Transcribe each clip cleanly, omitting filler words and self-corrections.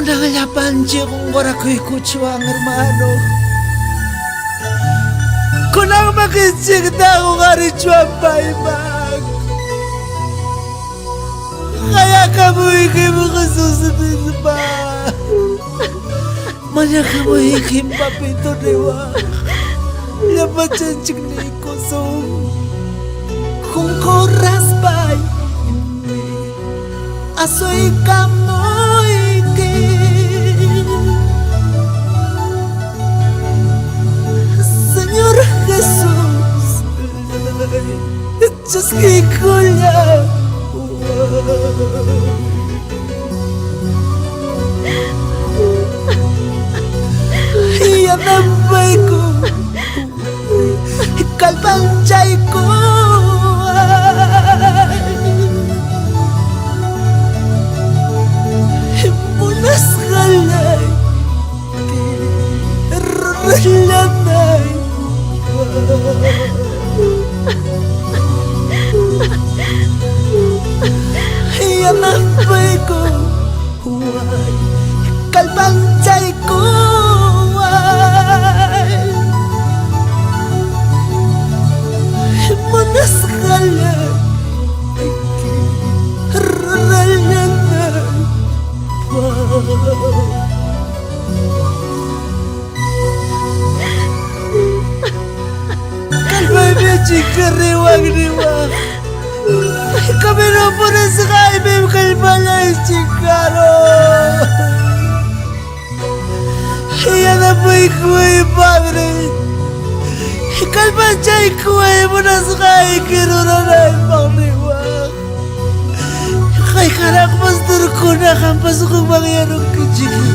Kunangalapanji kung korako'y kutswang hermano. Kunang makitsigda kung aritswang baybag. Kaya kamuhikim mo kasusunod ba? Manya kamuhikim papito dewa. Labat cancing ni kusong. Kung koras bay, asoy kamoy ki. Señor Jesús, Diyos kikuya. Iyan ang bay ko, kalpanchay ko. Munas kalay, ralanay. Iyan ang bay ko, huwag kalpanchay ko. Munas kalay, ralanay. Kalbay may chikariwag-riwag. Kami na po na sa kaibim kalbalay chikaro. Iyan na po ikuwi, Padre. Kalbanchay ikuwi mo na sa kaikiro na na ipangriwag. Kay kanak pastor ko na kampas kong mangyarong kajigi.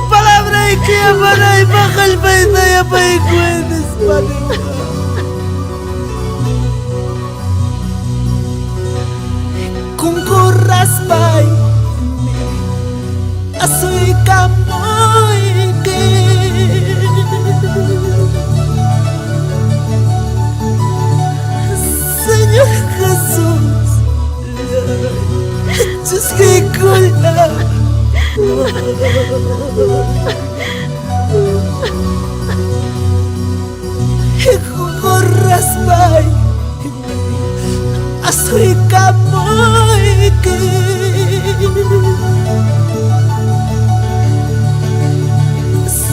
Palabra ikaya ba na ipakalbay tayo pa ikwedes pa niwa. Kung kuras ba'y asoy kamoy ki. Señor Jesus, Diyos kikuya. Kung oras ba'y asoy kamoy ki.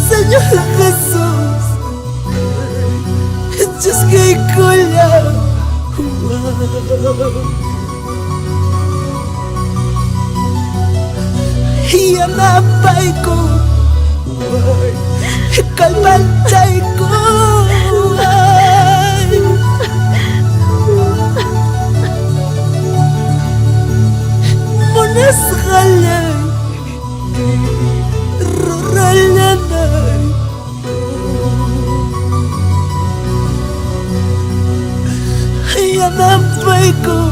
Señor Jesus, Diyos kikuya. Iyan ang bay ko, kalpanchay ko. Munas kalay, ralanay. Iyan ang bay ko,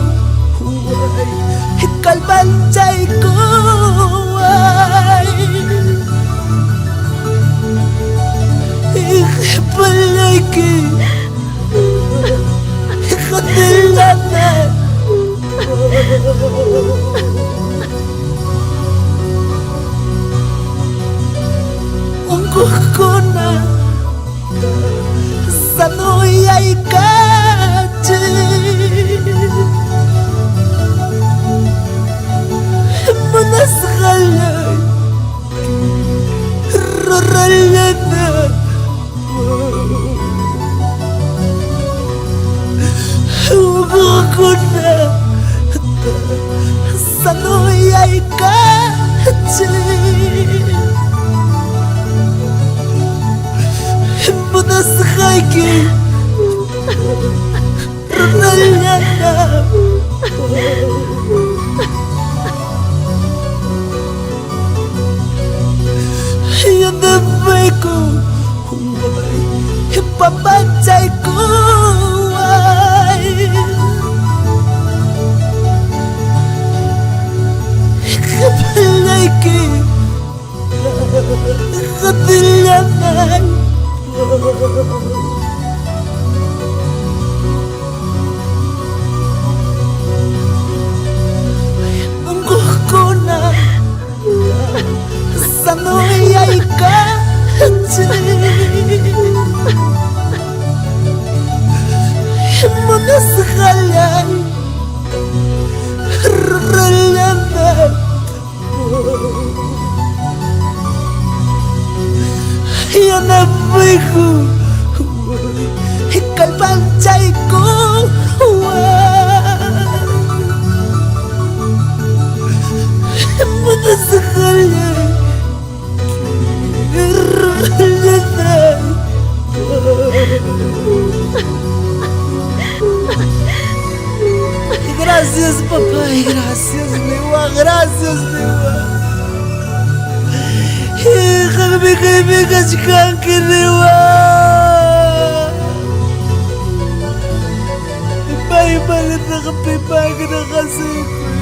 kalpanchay ko. Ikipalaki, ikatilanan. Ungkuh ko na sanoy ay kaji. Munas kalay, ralanay. Ko na sanoy ay kaji. Munas kaki ralanay. Iyan na bay ko, ipapanchay ko. Kapalaki, katilanan. Relanda Yan amoy ko Kalpanchay ko Muna sa kanya Gracias, papá, gracias, Lewa, gracias, Lewa. Kami kaibigan si Kanki, Lewa. Iba-iba na nakapibagan na kasi ko.